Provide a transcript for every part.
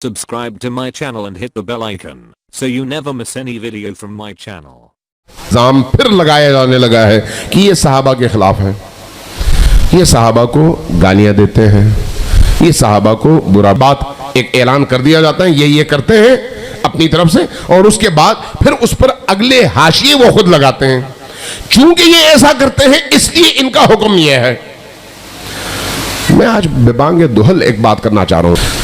Subscribe to my channel and hit the bell icon so you never miss any video from my channel. इल्जाम फिर लगाया जाने लगा है कि ये सहाबा के खिलाफ है, ये सहाबा को गालियां देते हैं, ये सहाबा को बुरा बात एक ऐलान कर दिया जाता है, ये करते हैं अपनी तरफ से, और उसके बाद फिर उस पर अगले हाशिए वो खुद लगाते हैं। चूंकि ये ऐसा करते हैं इसलिए इनका हुक्म यह है। मैं आज बेबांगे दुहल एक बात करना चाह रहा हूं।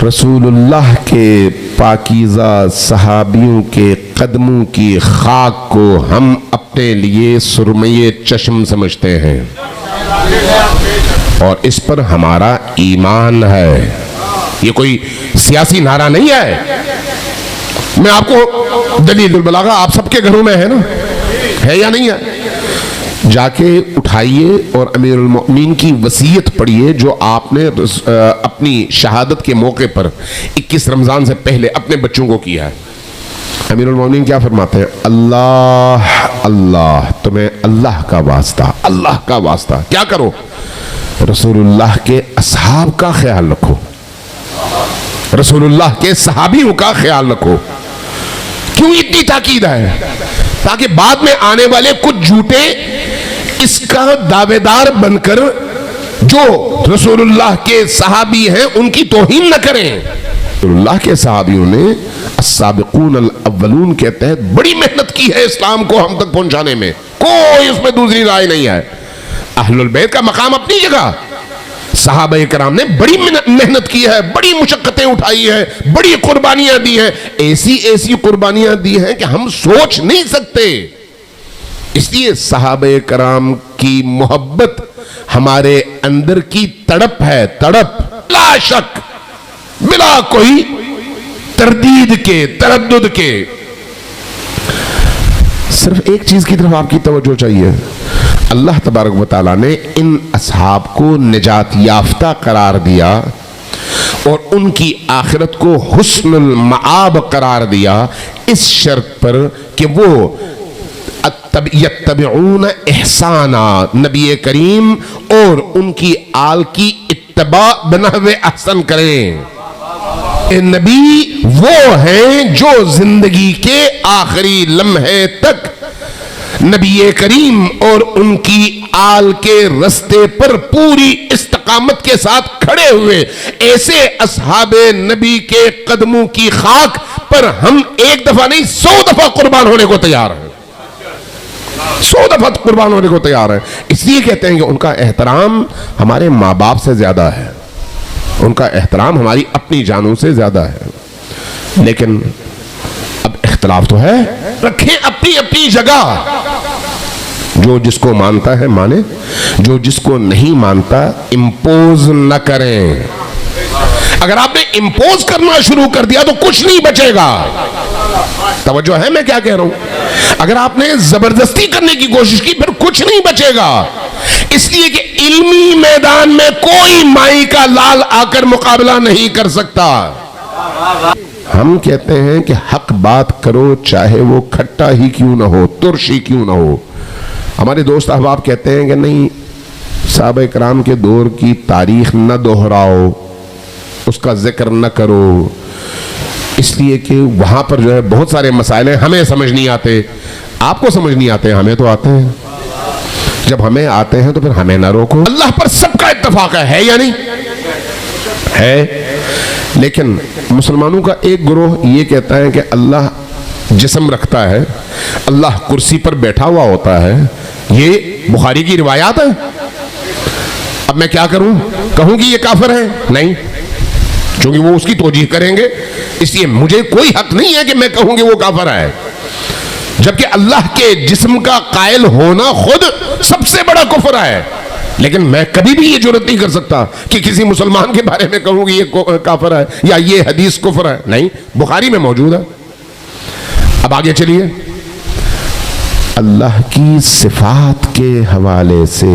रसूलुल्लाह के पाकीज़ा सहाबियों के कदमों की खाक को हम अपने लिए सुरमये चश्म समझते हैं और इस पर हमारा ईमान है। ये कोई सियासी नारा नहीं है। मैं आपको दलीलुल बलागा आप सबके घरों में है ना, है या नहीं है? जाके उठाइए और अमीरुल मोमिनीन की वसीयत पढ़िए जो आपने अपनी शहादत के मौके पर 21 रमजान से पहले अपने बच्चों को किया है। अमीरुल मोमिनीन क्या फरमाते हैं? अल्लाह अल्लाह, तुम्हें अल्लाह का वास्ता, अल्लाह का वास्ता क्या करो? रसूलुल्लाह के असहाब का ख्याल रखो, रसूलुल्लाह के सहाबियों का ख्याल रखो। क्यों इतनी ताकीद है? ताकि बाद में आने वाले कुछ झूठे इसका दावेदार बनकर जो रसूलुल्लाह के सहाबी हैं उनकी तौहीन न करें। रसूलुल्लाह के सहाबियों ने अस्साबिकून अल अव्वलून के तहत बड़ी मेहनत की है इस्लाम को हम तक पहुंचाने में, कोई उसमें दूसरी राय नहीं है। अहलुल बैत का मकाम अपनी जगह, सहाबा कराम ने बड़ी मेहनत की है, बड़ी मुशक्कतें उठाई है, बड़ी कुर्बानियां दी हैं, ऐसी ऐसी कुर्बानियां दी हैं कि हम सोच नहीं सकते। इसलिए सहाबा कराम की मोहब्बत हमारे अंदर की तड़प है, तड़प बिला शक, बिला कोई तरदीद के, तरद्दुद के। सिर्फ एक चीज की तरफ आपकी तवज्जो चाहिए। अल्लाह तबारक व तआला ने इन असहाब को निजात याफ्ता करार दिया और उनकी आखिरत को हुस्नुल मआब करार दिया इस शर्त पर कि वो यत्तबिऊन इहसाना, नबी करीम और उनकी आल की इत्तबा बनहवे अहसन करें। नबी वो हैं जो जिंदगी के आखिरी लम्हे तक नबी करीम और उनकी आल के रस्ते पर पूरी इस्तकामत के साथ खड़े हुए। ऐसे असहाबे नबी के कदमों की खाक पर हम एक दफा नहीं 100 दफा कुर्बान होने को तैयार हैं, 100 दफा कुर्बान होने को तैयार है। इसलिए कहते हैं कि उनका एहतराम हमारे माँ बाप से ज्यादा है, उनका एहतराम हमारी अपनी जानों से ज्यादा है। लेकिन अब इख्तिलाफ तो है, रखें अपनी अपनी जगह। जो जिसको मानता है माने, जो जिसको नहीं मानता इंपोज न करें। अगर आपने इंपोज करना शुरू कर दिया तो कुछ नहीं बचेगा। तवज्जो है मैं क्या कह रहा हूं? अगर आपने जबरदस्ती करने की कोशिश की फिर कुछ नहीं बचेगा। इसलिए कि इल्मी मैदान में कोई माई का लाल आकर मुकाबला नहीं कर सकता। हम कहते हैं कि हक बात करो चाहे वो खट्टा ही क्यों ना हो, तुर्श ही क्यों ना हो। हमारे दोस्त अहबाब कहते हैं कि नहीं, सहाबा कराम के दौर की तारीख न दोहराओ, उसका जिक्र न करो, इसलिए कि वहां पर जो है बहुत सारे मसाइल हैं हमें समझ नहीं आते। आपको समझ नहीं आते, हमें तो आते हैं। जब हमें आते हैं तो फिर हमें ना रोको। अल्लाह पर सबका इत्तफाक है या नहीं है? लेकिन मुसलमानों का एक गिरोह ये कहता है कि अल्लाह जिस्म रखता है, अल्लाह कुर्सी पर बैठा हुआ होता है। ये बुखारी की रिवायात है। अब मैं क्या करूं? कहूं कि ये काफिर है? नहीं, क्योंकि वो उसकी तौजीह करेंगे, इसलिए मुझे कोई हक नहीं है कि मैं कहूं कि वो काफिर है। जबकि अल्लाह के जिस्म का कायल होना खुद सबसे बड़ा कुफ्र है। लेकिन मैं कभी भी ये जुर्रत नहीं कर सकता कि किसी मुसलमान के बारे में कहूं कि ये काफिर है या ये हदीस कुफ्र है। नहीं, बुखारी में मौजूद है। अब आगे चलिए। अल्लाह की सिफात के हवाले से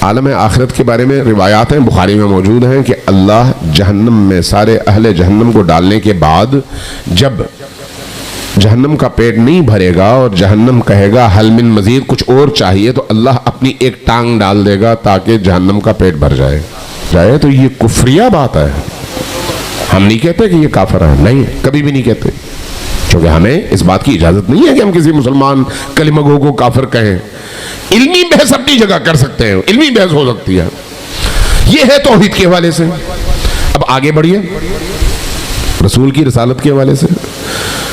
आलम आखिरत के बारे में रिवायात हैं, बुखारी में मौजूद हैं कि अल्लाह जहन्नम में सारे अहले जहन्नम को डालने के बाद जब जहन्नम का पेट नहीं भरेगा और जहन्नम कहेगा हल मिन मजीद, कुछ और चाहिए, तो अल्लाह अपनी एक टांग डाल देगा ताकि जहन्नम का पेट भर जाए। तो ये कुफ्रिया बात है। हम नहीं कहते कि ये काफिर है, नहीं, कभी भी नहीं कहते, क्योंकि हमें इस बात की इजाजत नहीं है कि हम किसी मुसलमान कलिमगो को काफिर कहें। इल्मी बहस अपनी जगह कर सकते हैं, इल्मी बहस हो सकती है। ये है तौहीद के हवाले से। अब आगे बढ़िए रसूल की रिसालत के हवाले से।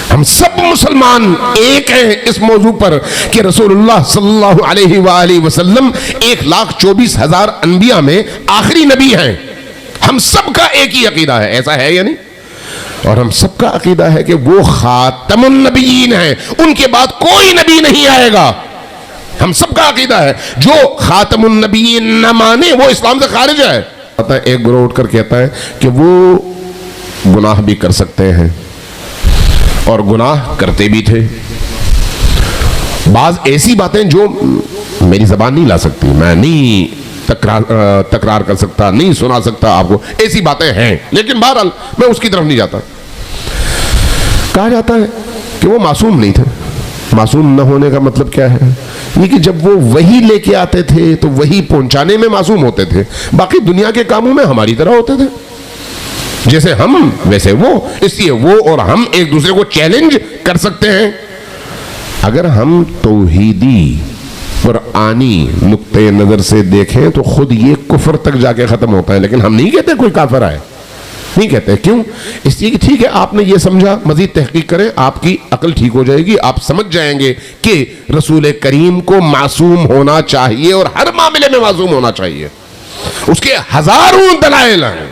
हम सब मुसलमान एक हैं इस मौजू पर कि रसूलुल्लाह सल्लल्लाहु अलैहि वसल्लम 1,24,000 अंबिया में आखिरी नबी हैं। हम सबका एक ही अकीदा है, ऐसा है या नहीं? और हम सबका अकीदा है कि वो खातमुन नबीयीन हैं, उनके बाद कोई नबी नहीं आएगा। हम सबका अकीदा है, जो खातमुन नबीयीन न माने वो इस्लाम से खारिज है। पता है, एक ग्रोह उठकर कहता है कि वो गुनाह भी कर सकते हैं और गुनाह करते भी थे। बाज ऐसी बातें जो मेरी जबान नहीं ला सकती, मैं नहीं तकरार कर सकता, नहीं सुना सकता आपको, ऐसी बातें हैं, लेकिन बहरहाल मैं उसकी तरफ नहीं जाता। कहा जाता है कि वो मासूम नहीं थे। मासूम न होने का मतलब क्या है? ये कि जब वो वही लेके आते थे तो वही पहुंचाने में मासूम होते थे, बाकी दुनिया के कामों में हमारी तरह होते थे। जैसे हम वैसे वो, इसलिए वो और हम एक दूसरे को चैलेंज कर सकते हैं। अगर हम तौहीदी कुरानी नुक्ते नजर से देखें तो खुद ये कुफर तक जाके खत्म होता है, लेकिन हम नहीं कहते कोई काफिर आए, नहीं कहते। क्यों? इसलिए कि ठीक है, आपने ये समझा, मजीद तहकीक करें, आपकी अकल ठीक हो जाएगी, आप समझ जाएंगे कि रसूल करीम को मासूम होना चाहिए और हर मामले में मासूम होना चाहिए। उसके हजारों दलाइल हैं।